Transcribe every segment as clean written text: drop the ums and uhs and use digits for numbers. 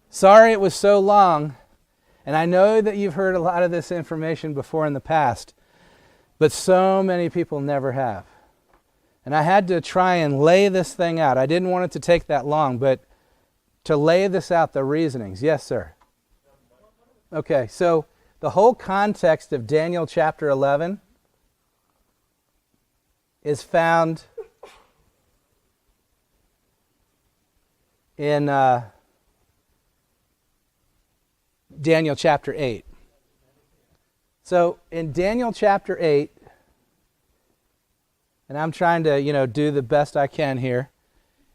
Sorry it was so long, and I know that you've heard a lot of this information before in the past, but so many people never have. And I had to try and lay this thing out. I didn't want it to take that long, but to lay this out, the reasonings. Yes, sir. Okay, so the whole context of Daniel chapter 11 is found in Daniel chapter 8. So in Daniel chapter 8, and I'm trying to, do the best I can here.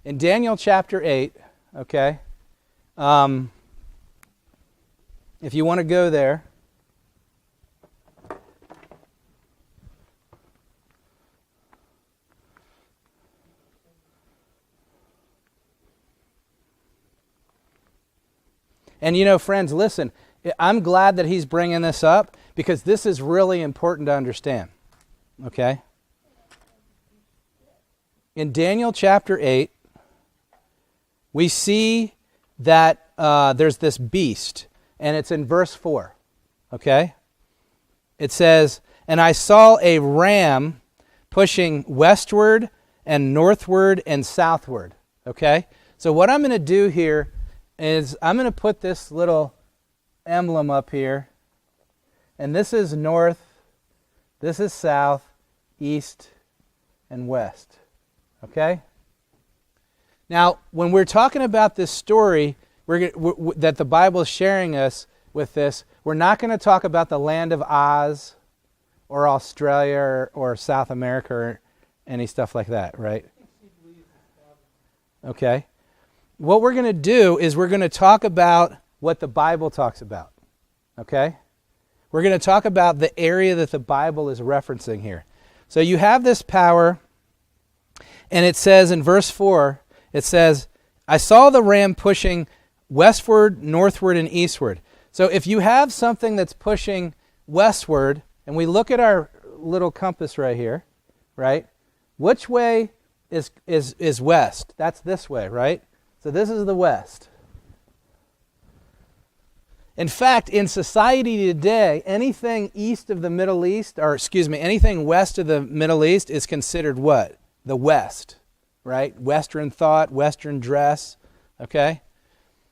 In Daniel chapter 8, okay, if you want to go there, and friends, listen, I'm glad that he's bringing this up because this is really important to understand, okay? In Daniel chapter 8, we see that there's this beast, and it's in verse 4, okay? It says, "And I saw a ram pushing westward and northward and southward," okay? So what I'm going to do here is I'm going to put this little emblem up here, and this is north, this is south, east, and west. Okay? Now, when we're talking about this story that the Bible is sharing us with this, we're not going to talk about the land of Oz or Australia or South America or any stuff like that, right? Okay. What we're going to do is we're going to talk about what the Bible talks about. Okay? We're going to talk about the area that the Bible is referencing here. So you have this power. And it says in verse 4, it says, "I saw the ram pushing westward, northward, and eastward." So if you have something that's pushing westward, and we look at our little compass right here, right? Which way is west? That's this way, right? So this is the west. In fact, in society today, anything east of the Middle East, anything west of the Middle East is considered what? The West, right? Western thought, Western dress, okay?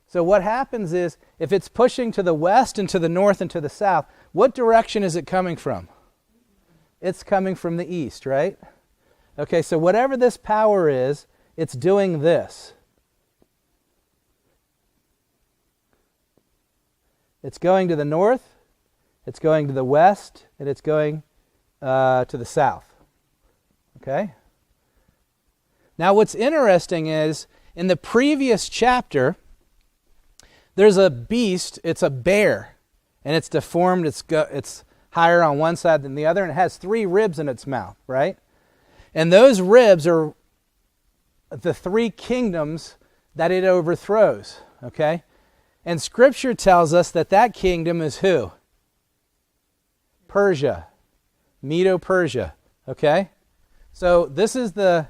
So what happens is, if it's pushing to the west and to the north and to the south, what direction is it coming from? It's coming from the east, right? Okay, so whatever this power is, it's doing this. It's going to the north, it's going to the west, and it's going to the south, okay? Now, what's interesting is, in the previous chapter, there's a beast, it's a bear, and it's deformed, it's higher on one side than the other, and it has 3 ribs in its mouth, right? And those ribs are the 3 kingdoms that it overthrows, okay? And Scripture tells us that kingdom is who? Persia, Medo-Persia, okay? So this is the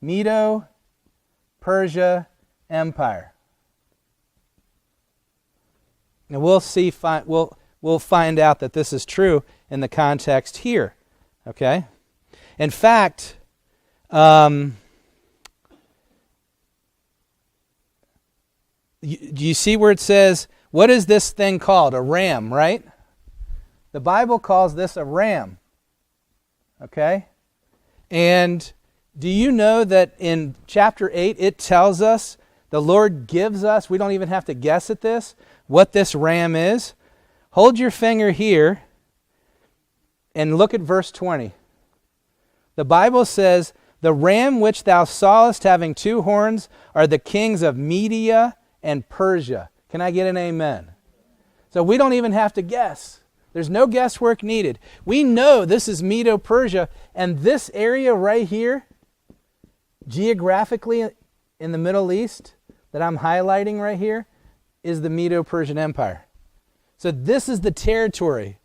Medo-Persia Empire. And we'll find out that this is true in the context here. Okay? In fact, do you see where it says, what is this thing called? A ram, right? The Bible calls this a ram. Okay? And do you know that in chapter 8 it tells us, the Lord gives us, we don't even have to guess at this, what this ram is? Hold your finger here and look at verse 20. The Bible says, "The ram which thou sawest having 2 horns are the kings of Media and Persia." Can I get an amen? So we don't even have to guess. There's no guesswork needed. We know this is Medo-Persia, and this area right here, geographically in the Middle East, that I'm highlighting right here, is the Medo-Persian Empire. So this is the territory.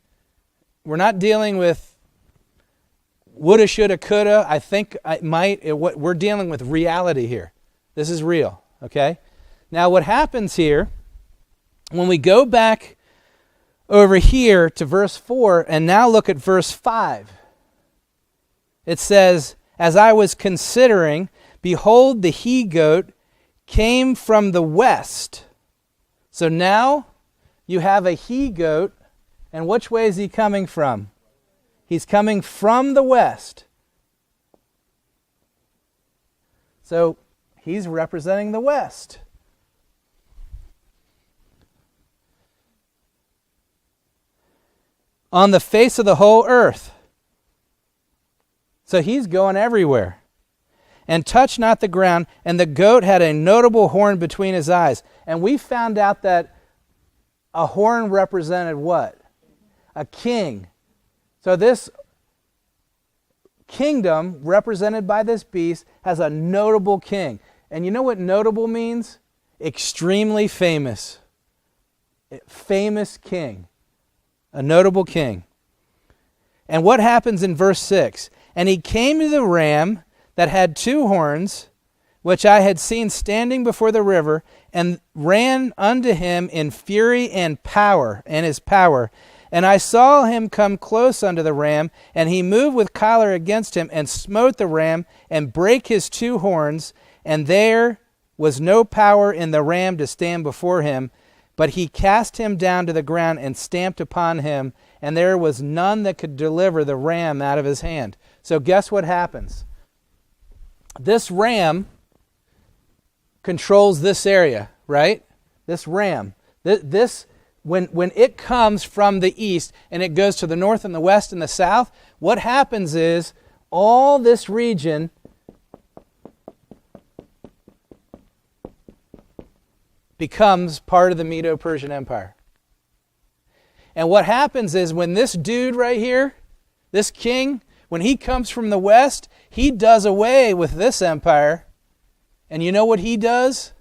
We're not dealing with woulda, shoulda, coulda, I think I might. We're dealing with reality here. This is real, okay? Now what happens here, when we go back over here to verse 4 and now look at verse 5, it says, as I was considering, behold, the he-goat came from the west. So now you have a he-goat, and which way is he coming from? He's coming from the west. So he's representing the west. On the face of the whole earth. So he's going everywhere. And touch not the ground, and the goat had a notable horn between his eyes. And we found out that a horn represented what? A king. So this kingdom, represented by this beast, has a notable king. And you know what notable means? Extremely famous. Famous king. A notable king. And what happens in verse 6? And he came to the ram that had 2 horns, which I had seen standing before the river, and ran unto him in fury and power, and his power. And I saw him come close unto the ram, and he moved with choler against him, and smote the ram, and brake his 2 horns, and there was no power in the ram to stand before him, but he cast him down to the ground and stamped upon him, and there was none that could deliver the ram out of his hand. So guess what happens? This ram controls this area, right? This ram. When it comes from the east and it goes to the north and the west and the south, what happens is all this region becomes part of the Medo-Persian Empire. And what happens is when this dude right here, this king, when he comes from the west, he does away with this empire. And you know what he does?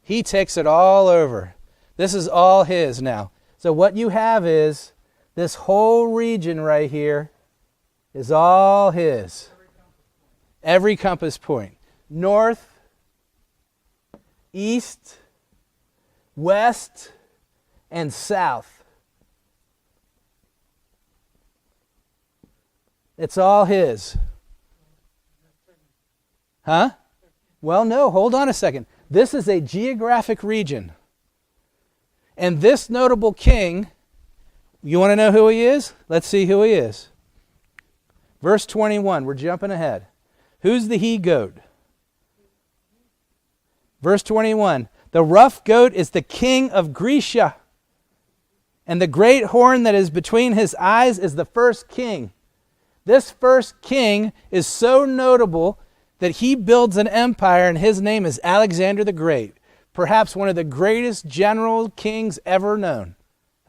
He takes it all over. This is all his now. So what you have is this whole region right here is all his. Every compass point. North, east, west, and south. It's all his. Huh? Well, no, hold on a second. This is a geographic region. And this notable king, you want to know who he is? Let's see who he is. Verse 21, we're jumping ahead. Who's the he-goat? Verse 21, the rough goat is the king of Grecia, and the great horn that is between his eyes is the first king. This first king is so notable that he builds an empire, and his name is Alexander the Great. Perhaps one of the greatest general kings ever known.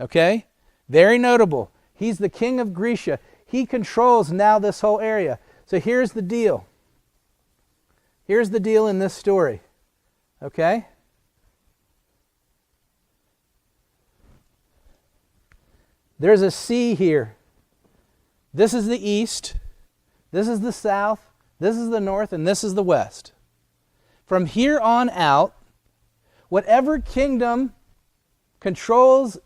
Okay? Very notable. He's the king of Grecia. He controls now this whole area. So here's the deal. Here's the deal in this story. Okay? There's a sea here. This is the east. This is the south. This is the north. And this is the west. From here on out, whatever kingdom controls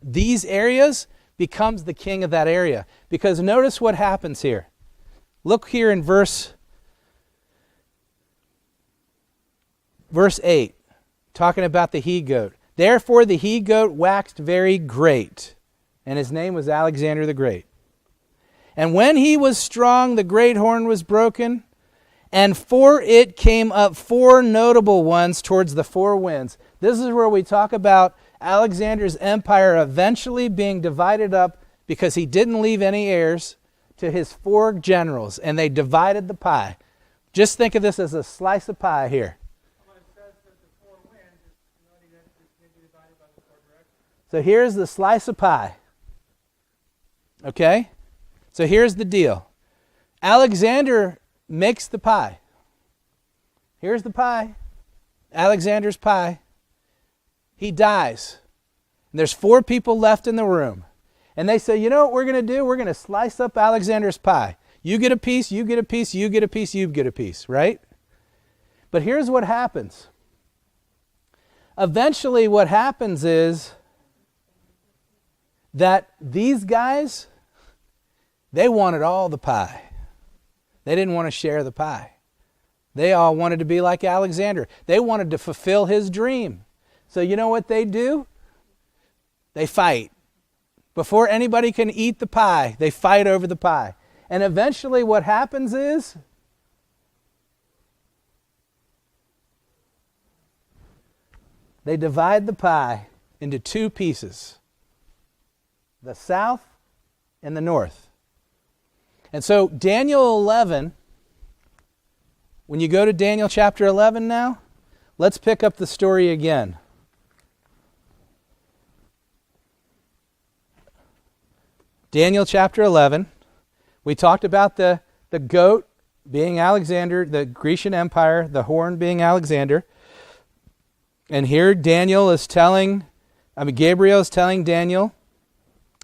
these areas becomes the king of that area. Because notice what happens here. Look here in verse 8, talking about the he-goat. Therefore the he-goat waxed very great, and his name was Alexander the Great. And when he was strong, the great horn was broken, and for it came up 4 notable ones towards the 4 winds. This is where we talk about Alexander's empire eventually being divided up because he didn't leave any heirs to his 4 generals, and they divided the pie. Just think of this as a slice of pie here. So here's the slice of pie. Okay? So here's the deal. Alexander makes the pie. Here's the pie. Alexander's pie. He dies. And there's 4 people left in the room. And they say, you know what we're going to do? We're going to slice up Alexander's pie. You get a piece, you get a piece, you get a piece, you get a piece, right? But here's what happens. eventually what happens is that these guys, they wanted all the pie. They didn't want to share the pie. They all wanted to be like Alexander. They wanted to fulfill his dream. So you know what they do? They fight. Before anybody can eat the pie, they fight over the pie. And eventually what happens is they divide the pie into two pieces, the south and the north. And so Daniel 11, when you go to Daniel chapter 11 now, let's pick up the story again. Daniel chapter 11, we talked about the goat being Alexander, the Grecian Empire, the horn being Alexander. And here Gabriel is telling Daniel,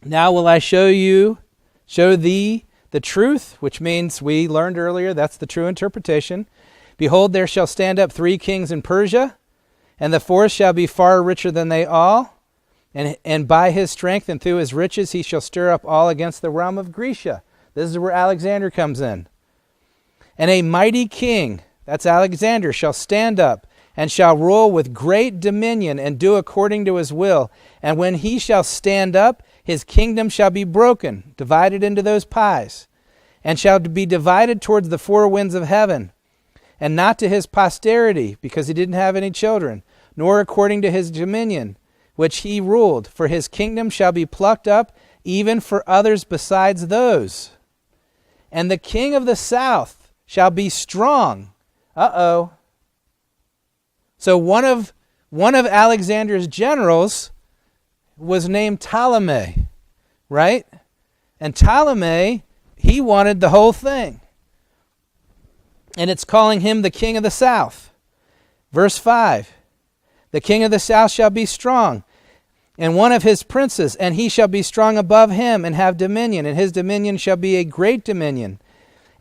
now will I show thee the truth, which means we learned earlier, that's the true interpretation. Behold, there shall stand up 3 kings in Persia, and the fourth shall be far richer than they all. And by his strength and through his riches he shall stir up all against the realm of Grecia. This is where Alexander comes in. And a mighty king, that's Alexander, shall stand up and shall rule with great dominion and do according to his will. And when he shall stand up, his kingdom shall be broken, divided into those pies, and shall be divided towards the 4 winds of heaven, and not to his posterity, because he didn't have any children, nor according to his dominion, which he ruled, for his kingdom shall be plucked up even for others besides those. And the king of the south shall be strong. So one of Alexander's generals was named Ptolemy, right? And Ptolemy, he wanted the whole thing. And it's calling him the king of the south. Verse 5, the king of the south shall be strong, and one of his princes, and he shall be strong above him and have dominion, and his dominion shall be a great dominion.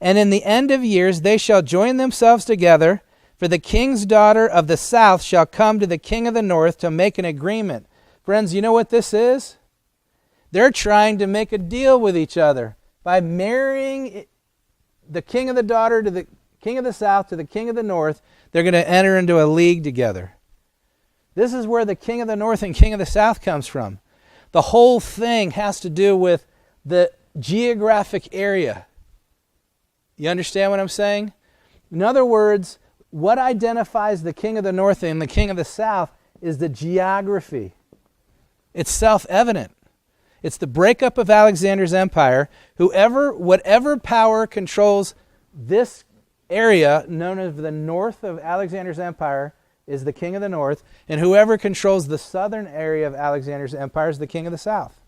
And in the end of years they shall join themselves together, for the king's daughter of the south shall come to the king of the north to make an agreement. Friends, you know what this is? They're trying to make a deal with each other by marrying the king of the daughter to the king of the south to the king of the north. They're going to enter into a league together. This is where the king of the north and king of the south comes from. The whole thing has to do with the geographic area. You understand what I'm saying? In other words, what identifies the king of the north and the king of the south is the geography. It's self-evident. It's the breakup of Alexander's empire. Whatever power controls this area known as the north of Alexander's empire is the king of the north, and whoever controls the southern area of Alexander's empire is the king of the south.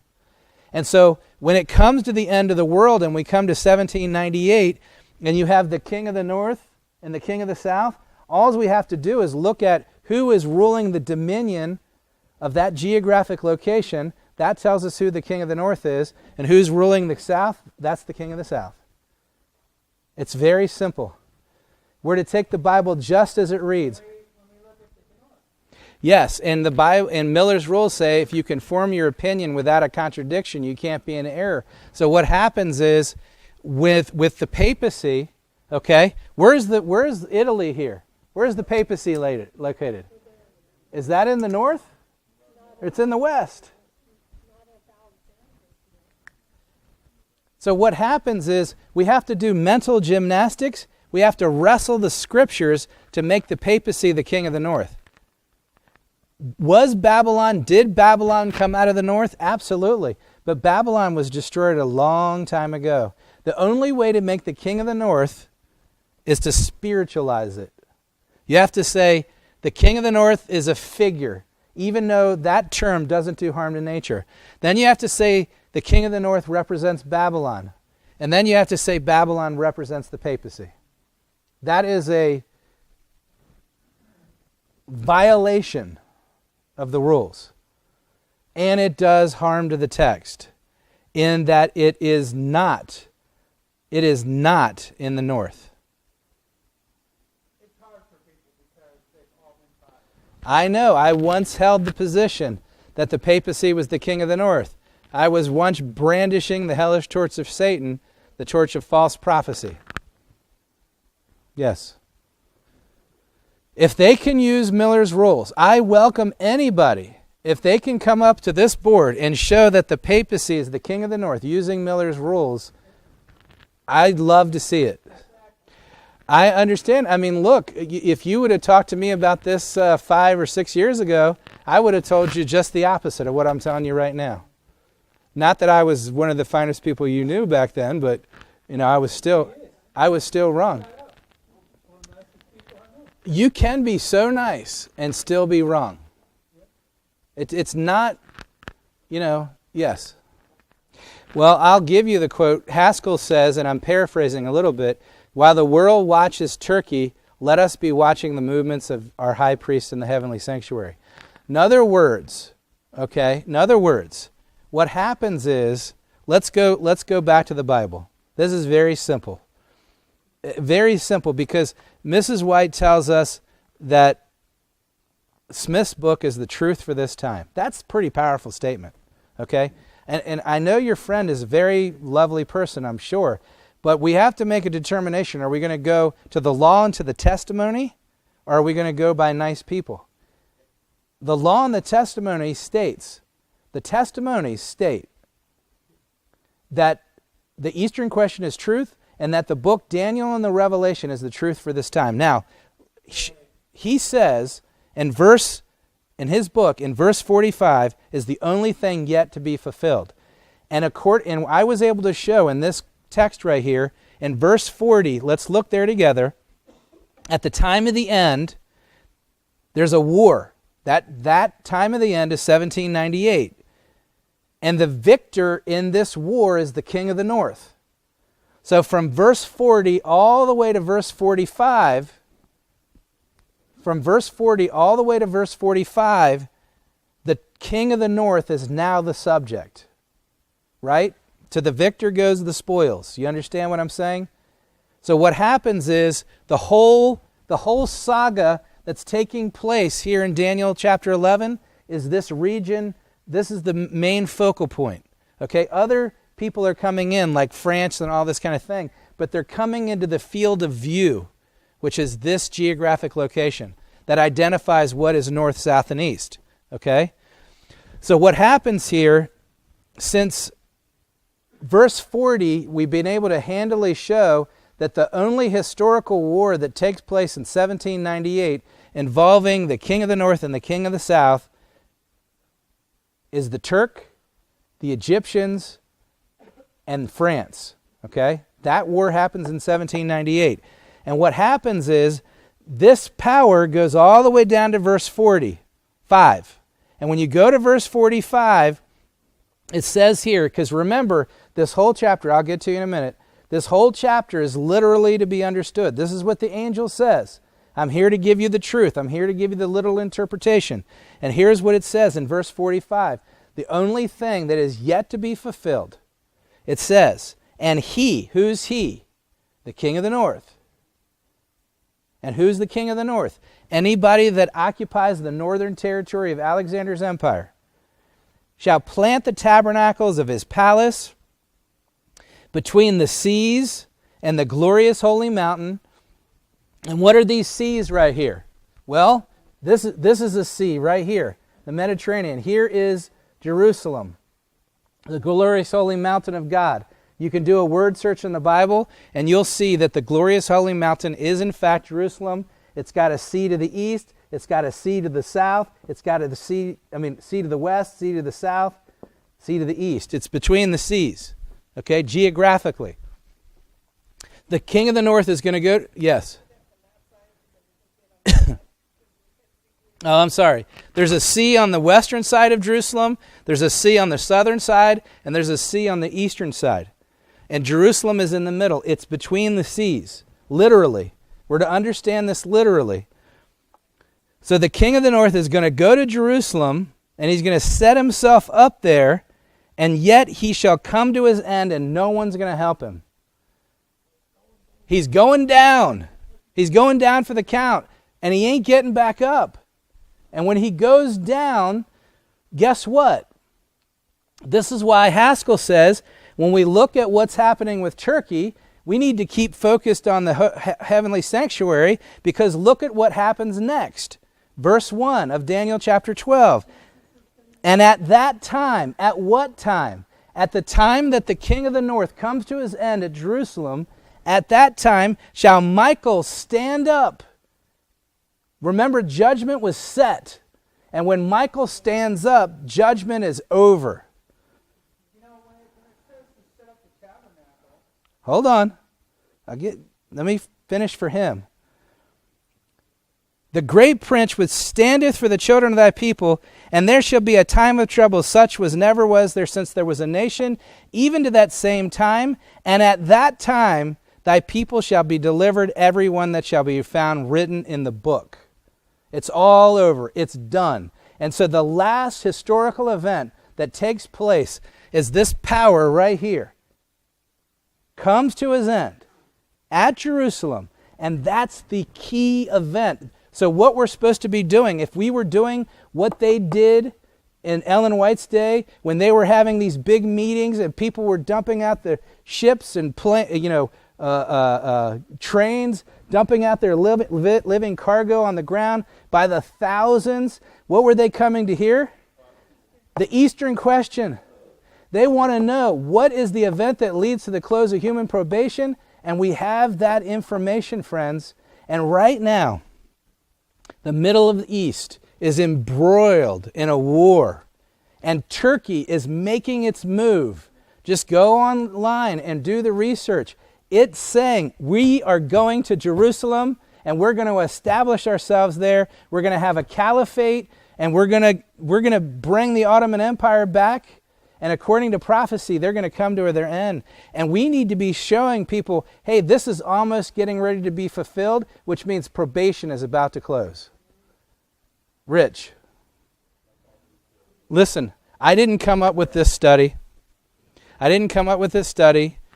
And so when it comes to the end of the world and we come to 1798 and you have the king of the north and the king of the south, all we have to do is look at who is ruling the dominion of that geographic location. That tells us who the king of the north is, and who's ruling the south, that's the king of the south. It's very simple. We're to take the Bible just as it reads. Yes, and the Bible and Miller's rules say if you can form your opinion without a contradiction, you can't be in error. So what happens is with the papacy, okay, where's Italy here? Where's the papacy located? Is that in the north? Or it's in the west? So what happens is we have to do mental gymnastics. We have to wrestle the scriptures to make the papacy the king of the north. Did Babylon come out of the north? Absolutely. But Babylon was destroyed a long time ago. The only way to make the king of the north is to spiritualize it. You have to say the king of the north is a figure, even though that term doesn't do harm to nature. Then you have to say the king of the north represents Babylon. And then you have to say Babylon represents the papacy. That is a violation of the rules. And it does harm to the text in that it is not in the north. It's hard for people because they've all been taught. I know. I once held the position that the papacy was the king of the north. I was once brandishing the hellish torch of Satan, the torch of false prophecy. Yes. If they can use Miller's rules, I welcome anybody. If they can come up to this board and show that the papacy is the king of the north using Miller's rules, I'd love to see it. I understand. I mean, look, if you would have talked to me about this 5 or 6 years ago, I would have told you just the opposite of what I'm telling you right now. Not that I was one of the finest people you knew back then, but I was still wrong. You can be so nice and still be wrong. It's not, yes. Well, I'll give you the quote. Haskell says, and I'm paraphrasing a little bit, while the world watches Turkey, let us be watching the movements of our high priest in the heavenly sanctuary. In other words, what happens is, let's go back to the Bible. This is very simple. Very simple, because Mrs. White tells us that Smith's book is the truth for this time. That's a pretty powerful statement, okay? And I know your friend is a very lovely person, I'm sure, but we have to make a determination. Are we going to go to the law and to the testimony, or are we going to go by nice people? The law and the testimonies state that the Eastern question is truth, and that the book Daniel and the Revelation is the truth for this time. Now, he says in his book, in verse 45, is the only thing yet to be fulfilled. And I was able to show in this text right here, in verse 40, let's look there together. At the time of the end, there's a war. That time of the end is 1798. And the victor in this war is the king of the north. So from verse 40 all the way to verse 45, the king of the north is now the subject, right? To the victor goes the spoils. You understand what I'm saying? So what happens is the whole saga that's taking place here in Daniel chapter 11 is this region. This is the main focal point. Okay, other people are coming in like France and all this kind of thing, but they're coming into the field of view, which is this geographic location that identifies what is north, south, and east. Okay? So what happens here, since verse 40, we've been able to handily show that the only historical war that takes place in 1798 involving the king of the north and the king of the south is the Turk, the Egyptians, and France. Okay? That war happens in 1798. And what happens is this power goes all the way down to verse 45. And when you go to verse 45, it says here, because remember, this whole chapter, I'll get to you in a minute, this whole chapter is literally to be understood. This is what the angel says. I'm here to give you the truth. I'm here to give you the literal interpretation. And here's what it says in verse 45. The only thing that is yet to be fulfilled, it says, and he, who's he? The king of the north. And who's the king of the north? Anybody that occupies the northern territory of Alexander's empire shall plant the tabernacles of his palace between the seas and the glorious holy mountain. And what are these seas right here? Well, this is a sea right here, the Mediterranean. Here is Jerusalem, the glorious holy mountain of God. You can do a word search in the Bible, and you'll see that the glorious holy mountain is in fact Jerusalem. It's got a sea to the east. It's got a sea to the south. It's got a sea to the west, sea to the south, sea to the east. It's between the seas, okay, geographically. The king of the north is going to go, yes. Oh, I'm sorry. There's a sea on the western side of Jerusalem, there's a sea on the southern side, and there's a sea on the eastern side. And Jerusalem is in the middle. It's between the seas, literally. We're to understand this literally. So the king of the north is going to go to Jerusalem, and he's going to set himself up there, and yet he shall come to his end, and no one's going to help him. He's going down. He's going down for the count, and he ain't getting back up. And when he goes down, guess what? This is why Haskell says, when we look at what's happening with Turkey, we need to keep focused on the heavenly sanctuary, because look at what happens next. Verse 1 of Daniel chapter 12. And at that time, at what time? At the time that the king of the north comes to his end at Jerusalem, at that time shall Michael stand up. Remember, judgment was set. And when Michael stands up, judgment is over. Hold on. Let me finish for him. The great prince which standeth for the children of thy people, and there shall be a time of trouble, such was never was there since there was a nation, even to that same time. And at that time thy people shall be delivered, every one that shall be found written in the book. It's all over. It's done. And so the last historical event that takes place is this power right here. Comes to his end at Jerusalem. And that's the key event. So what we're supposed to be doing, if we were doing what they did in Ellen White's day, when they were having these big meetings and people were dumping out their ships and trains, dumping out their living cargo on the ground by the thousands, what were they coming to hear? The Eastern question. They want to know, what is the event that leads to the close of human probation? And we have that information, friends. And right now, the middle of the East is embroiled in a war. And Turkey is making its move. Just go online and do the research. It's saying, we are going to Jerusalem and we're going to establish ourselves there. We're going to have a caliphate and we're going to bring the Ottoman Empire back. And according to prophecy, they're going to come to their end. And we need to be showing people, hey, this is almost getting ready to be fulfilled, which means probation is about to close. Rich, listen, I didn't come up with this study.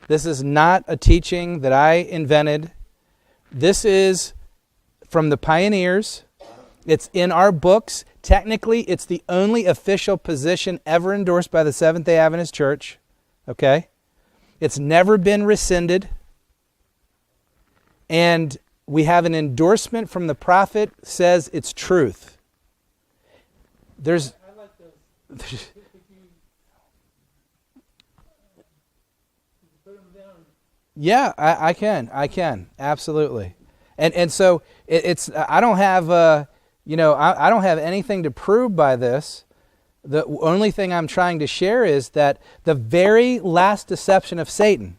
This is not a teaching that I invented. This is from the pioneers. It's in our books. Technically, it's the only official position ever endorsed by the Seventh-day Adventist Church. Okay? It's never been rescinded. And we have an endorsement from the prophet says it's truth. There's... I like those. Yeah, I can. Absolutely. And so it's I don't have I don't have anything to prove by this. The only thing I'm trying to share is that the very last deception of Satan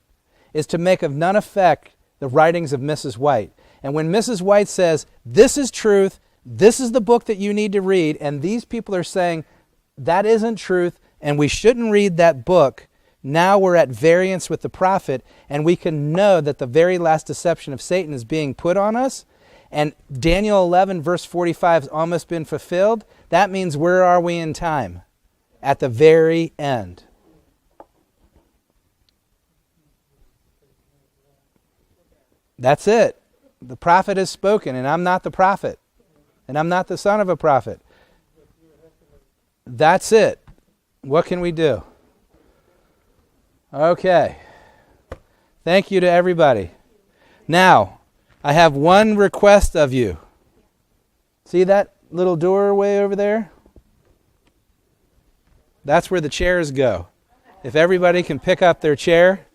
is to make of none effect the writings of Mrs. White. And when Mrs. White says, this is truth, this is the book that you need to read, and these people are saying, that isn't truth, and we shouldn't read that book, now we're at variance with the prophet, and we can know that the very last deception of Satan is being put on us. And Daniel 11 verse 45 has almost been fulfilled. That means where are we in time? At the very end. That's it. The prophet has spoken, and I'm not the prophet. And I'm not the son of a prophet. That's it. What can we do? Okay. Thank you to everybody. Now, I have one request of you. See that little doorway over there? That's where the chairs go. If everybody can pick up their chair.